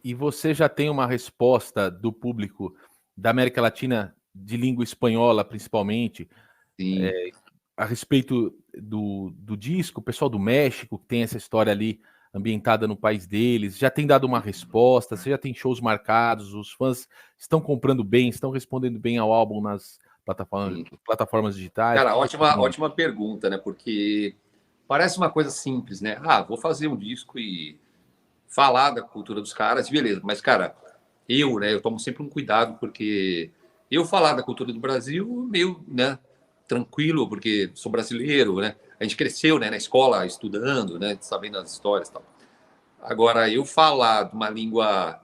E você já tem uma resposta do público da América Latina, de língua espanhola principalmente, Sim. a respeito do disco? O pessoal do México, que tem essa história ali ambientada no país deles, já tem dado uma resposta? Você já tem shows marcados? Os fãs estão comprando bem, estão respondendo bem ao álbum nas Sim. plataformas digitais? O Cara, que você tem visto? ótima pergunta, né? Porque parece uma coisa simples, né? Vou fazer um disco e falar da cultura dos caras, beleza. Mas, cara, eu tomo sempre um cuidado, porque eu falar da cultura do Brasil, meio, né, tranquilo, porque sou brasileiro, né? A gente cresceu, né, na escola, estudando, né, sabendo as histórias e tal. Agora, eu falar de uma língua,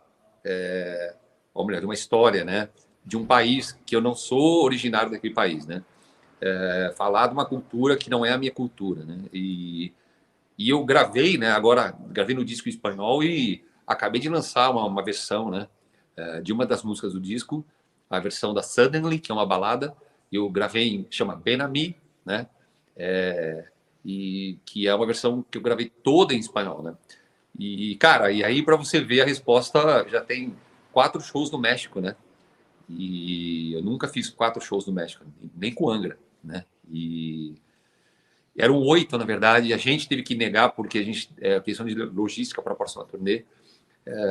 ou melhor, de uma história, né, de um país que eu não sou originário daquele país, né? Falar de uma cultura que não é a minha cultura, né? E eu gravei, né? Agora gravei no disco em espanhol e acabei de lançar uma versão, né? De uma das músicas do disco, a versão da Suddenly, que é uma balada. Eu gravei, chama Benami, né? E que é uma versão que eu gravei toda em espanhol, né? E cara, e aí para você ver a resposta, já tem 4 shows no México, né? E eu nunca fiz 4 shows no México, nem com Angra, né? E eram 8, na verdade, e a gente teve que negar porque a gente, questão de logística para a próxima turnê,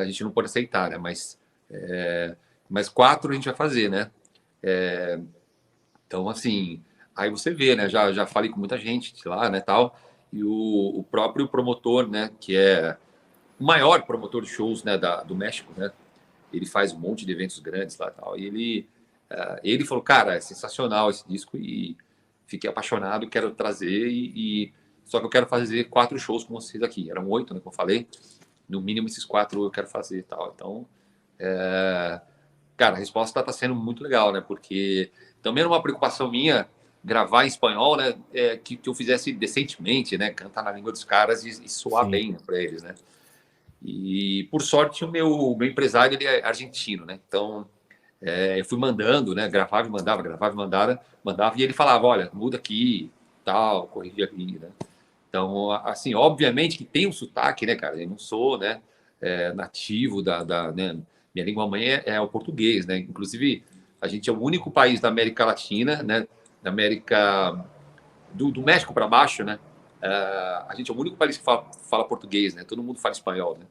a gente não pode aceitar, né? Mas 4 a gente vai fazer, né? Então, assim, aí você vê, né? Já falei com muita gente de lá, né, tal, e o próprio promotor, né, que é o maior promotor de shows, né, do México, né? Ele faz um monte de eventos grandes lá, tal, e ele falou, cara, é sensacional esse disco e fiquei apaixonado, quero trazer só que eu quero fazer 4 shows com vocês aqui. Eram 8, né, como eu falei. No mínimo esses 4 eu quero fazer e tal. Então, cara, a resposta tá sendo muito legal, né? Porque também era uma preocupação minha gravar em espanhol, né? Que eu fizesse decentemente, né? Cantar na língua dos caras e soar Sim. bem, né, para eles, né? E por sorte o meu empresário ele é argentino, né? Então eu fui mandando, né? Gravava e mandava, gravava e mandava, e ele falava, olha, muda aqui, tal, corrigia aqui, né? Então, assim, obviamente que tem um sotaque, né, cara? Eu não sou, né, nativo né? Minha língua mãe é o português, né? Inclusive, a gente é o único país da América Latina, né? Da América do México para baixo, né? A gente é o único país que fala português, né? Todo mundo fala espanhol, né?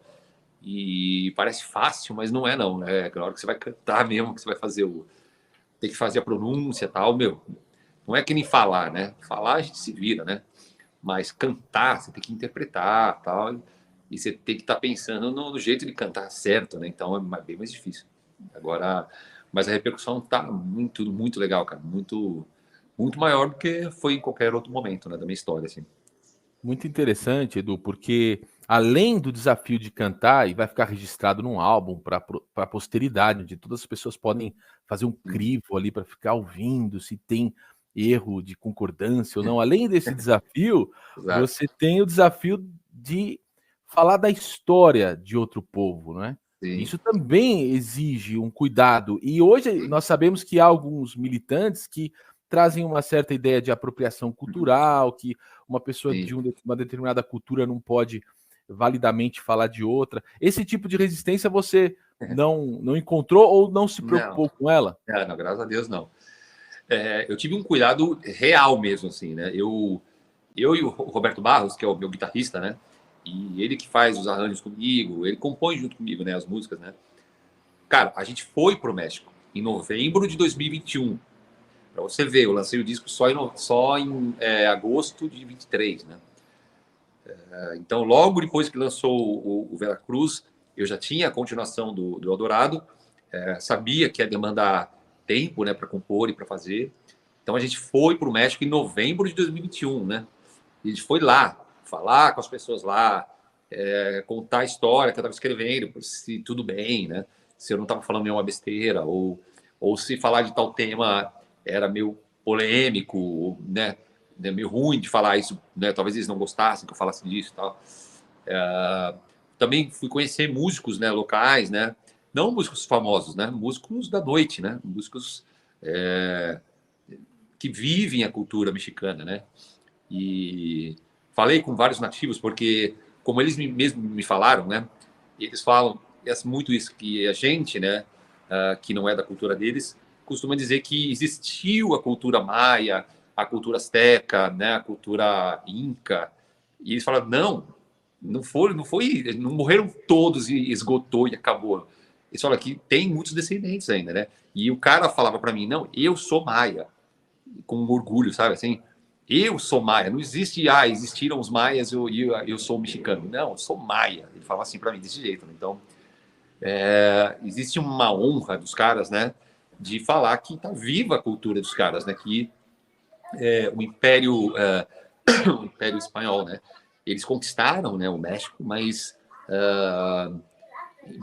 E parece fácil, mas não é não, né? Na hora que você vai cantar mesmo, que você vai fazer tem que fazer a pronúncia e tal, meu. Não é que nem falar, né? Falar a gente se vira, né? Mas cantar, você tem que interpretar tal, e você tem que estar pensando no jeito de cantar certo, né? Então é bem mais difícil. Agora, mas a repercussão tá muito, muito legal, cara. Muito, muito maior do que foi em qualquer outro momento, né, da minha história, assim. Muito interessante, Edu, porque além do desafio de cantar, e vai ficar registrado num álbum para a posteridade, onde todas as pessoas podem fazer um crivo ali para ficar ouvindo se tem erro de concordância ou não. Além desse desafio, Exato. você tem o desafio de falar da história de outro povo, né? Sim, Isso também exige um cuidado. E hoje nós sabemos que há alguns militantes que trazem uma certa ideia de apropriação cultural, que uma pessoa sim. de uma determinada cultura não pode validamente falar de outra. Esse tipo de resistência você não encontrou ou não se Não, preocupou com ela? não, graças a Deus não. Eu tive um cuidado real mesmo, assim, né? Eu e o Roberto Barros, que é o meu guitarrista, né? E ele que faz os arranjos comigo, ele compõe junto comigo, né? As músicas, né? Cara, a gente foi pro México em novembro de 2021. Para você ver, eu lancei o disco só em agosto de 23, né? Então, logo depois que lançou o Veracruz, eu já tinha a continuação do Eldorado, sabia que ia demandar tempo, né, para compor e para fazer. Então, a gente foi para o México em novembro de 2021, né? E a gente foi lá, falar com as pessoas lá, contar a história que eu estava escrevendo, se tudo bem, né? Se eu não estava falando nenhuma besteira, ou se falar de tal tema era meio polêmico, né? Meio ruim de falar isso, né? Talvez eles não gostassem que eu falasse disso e tal. Também fui conhecer músicos, né, locais, né? Não músicos famosos, né? Músicos da noite, né? Músicos que vivem a cultura mexicana, né? E falei com vários nativos, porque, como eles mesmo me falaram, né? Eles falam, é muito isso que a gente, né, que não é da cultura deles, costuma dizer que existiu a cultura maia, a cultura asteca, né, a cultura inca, e eles falam, não morreram todos e esgotou e acabou. Eles falam que tem muitos descendentes ainda, né? E o cara falava para mim, não, eu sou maia, com orgulho, sabe, assim, eu sou maia, não existe, existiram os maias, eu sou mexicano. Não, eu sou maia. Ele falava assim para mim, desse jeito, né? Então, existe uma honra dos caras, né, de falar que está viva a cultura dos caras, né, que o Império, o Império Espanhol, né, eles conquistaram, né, o México, mas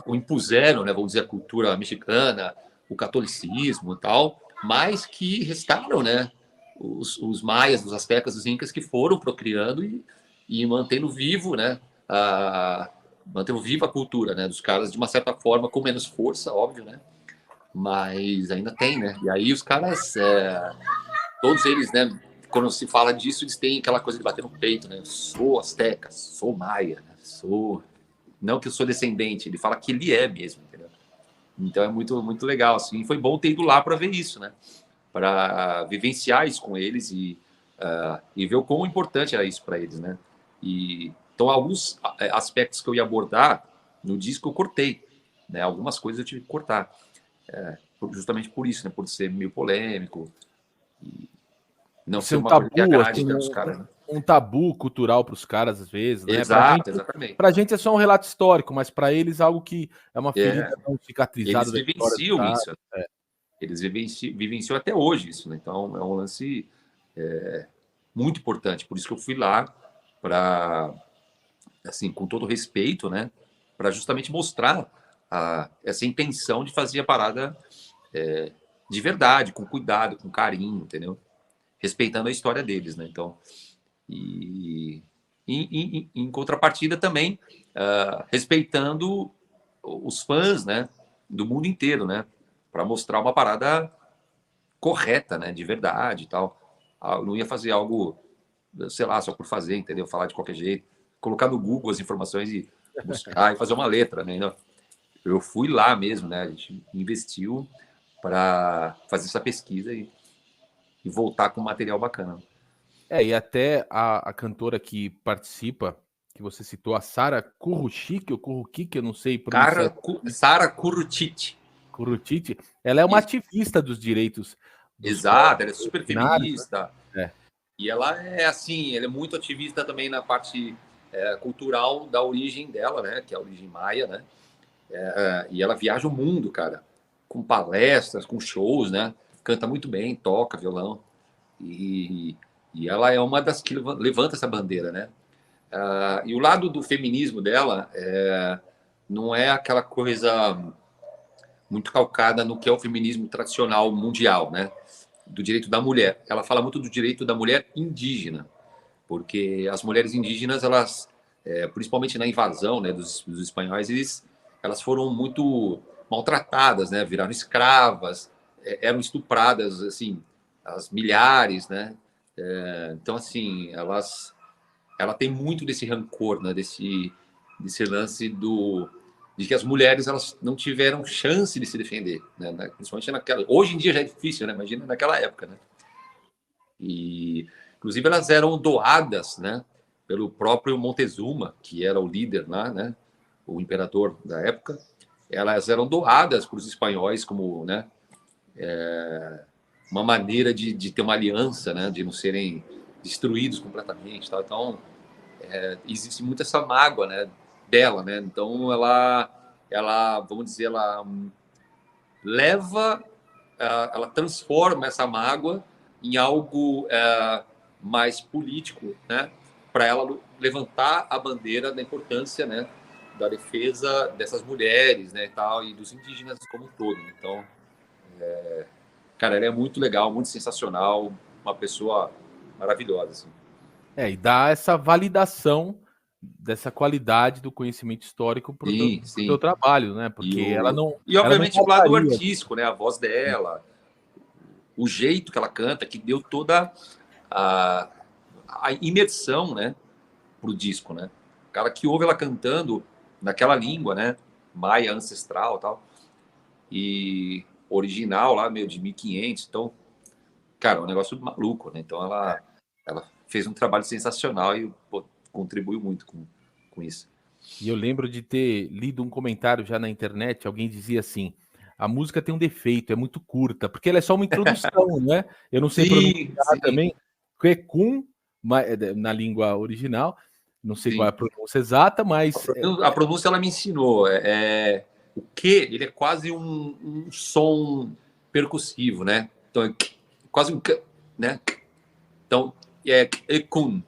o impuseram, né, vamos dizer, a cultura mexicana, o catolicismo e tal, mas que restaram, né, os maias, os astecas, os incas que foram procriando e mantendo vivo, né, mantendo viva a cultura, né, dos caras de uma certa forma com menos força, óbvio, né, mas ainda tem, né, e aí os caras, todos eles, né, quando se fala disso, eles têm aquela coisa de bater no peito, né, eu sou asteca, sou maia, né? Não que eu sou descendente, ele fala que ele é mesmo, entendeu? Então é muito, muito legal, assim, foi bom ter ido lá para ver isso, né, para vivenciar isso com eles e ver o quão importante era isso para eles, né? Então, alguns aspectos que eu ia abordar no disco eu cortei, né? Algumas coisas eu tive que cortar, justamente por isso, né? Por ser meio polêmico e não Ser ser um uma coisa que tabu, assim, agrade tantos caras, né? um tabu cultural para os caras, às vezes, né? Exato, exatamente. Pra gente é só um relato histórico, mas para eles algo que é uma ferida não cicatrizada Eles da história dos vivenciam caras. isso, eles vivenciam até hoje isso, né? Então é um lance muito importante. Por isso que eu fui lá para, assim, com todo respeito, né? Para justamente mostrar essa intenção de fazer a parada de verdade, com cuidado, com carinho, entendeu? Respeitando a história deles, né? Então, em contrapartida também, respeitando os fãs, né? Do mundo inteiro, né? Para mostrar uma parada correta, né? De verdade e tal. Eu não ia fazer algo, sei lá, só por fazer, entendeu? Falar de qualquer jeito. Colocar no Google as informações e buscar e fazer uma letra, né? Eu fui lá mesmo, né? A gente investiu para fazer essa pesquisa e voltar com material bacana. E até a cantora que participa, que você citou, a Sara Kuruchik, ou Kuruchik, eu não sei pronunciar. Sara Curutite. Curutite, ela é uma Isso. ativista dos direitos dos povos Exato, ela é super originários, feminista. né? E ela é assim, ela é muito ativista também na parte cultural da origem dela, né? Que é a origem maia, né? E ela viaja o mundo, cara, com palestras, com shows, né? Canta muito bem, toca violão. E, e ela é uma das que levanta essa bandeira, né? E o lado do feminismo dela não é aquela coisa muito calcada no que é o feminismo tradicional mundial, né? Do direito da mulher. Ela fala muito do direito da mulher indígena, porque as mulheres indígenas, elas, principalmente na invasão, né, dos espanhóis, elas foram muito maltratadas, né? Viraram escravas, eram estupradas, assim, as milhares, né? Então, assim, ela tem muito desse rancor, né? Desse lance de que as mulheres elas não tiveram chance de se defender, né? Principalmente naquela. Hoje em dia já é difícil, né? Imagina naquela época, né? E inclusive elas eram doadas, né? Pelo próprio Montezuma, que era o líder lá, né? O imperador da época. Elas eram doadas para os espanhóis como, né? Uma maneira de ter uma aliança, né? De não serem destruídos completamente, tal. Então existe muito essa mágoa, né, dela, né? Então ela, vamos dizer, ela leva, ela transforma essa mágoa em algo mais político, né? Para ela levantar a bandeira da importância, né, da defesa dessas mulheres, né, e tal, e dos indígenas como um todo. Então, cara, ela é muito legal, muito sensacional, uma pessoa maravilhosa, assim. E dá essa validação dessa qualidade do conhecimento histórico para o teu, Sim, pro teu sim. trabalho, né? E, Porque ela não obviamente, o lado passaria. artístico, né? A voz dela, o jeito que ela canta, que deu toda a, a imersão, né? Pro disco, né? O cara que ouve ela cantando naquela língua, né? maia ancestral e tal. E original lá, meio de 1500. Então, cara, é um negócio maluco, né? Então ela fez um trabalho sensacional e pô, contribuiu muito com isso. E eu lembro de ter lido um comentário já na internet, alguém dizia assim: a música tem um defeito, é muito curta, porque ela é só uma introdução, né? Eu não sei Sim, pronunciar sim, também, Quecum, na língua original, não sei qual é a sim. pronúncia exata, mas A pronúncia ela me ensinou. O que ele é quase um som percussivo, né? Então é quase um K, né? Então é ekun.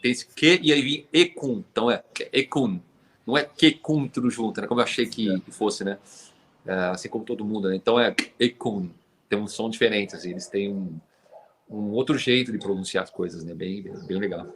Tem esse que e aí vem ekun. Então é ekun. Não é kekun tudo junto, né? Como eu achei que fosse, né? Assim como todo mundo, né? Então é ekun. Tem um som diferente, assim. Eles têm um outro jeito de pronunciar as coisas, né? Bem legal.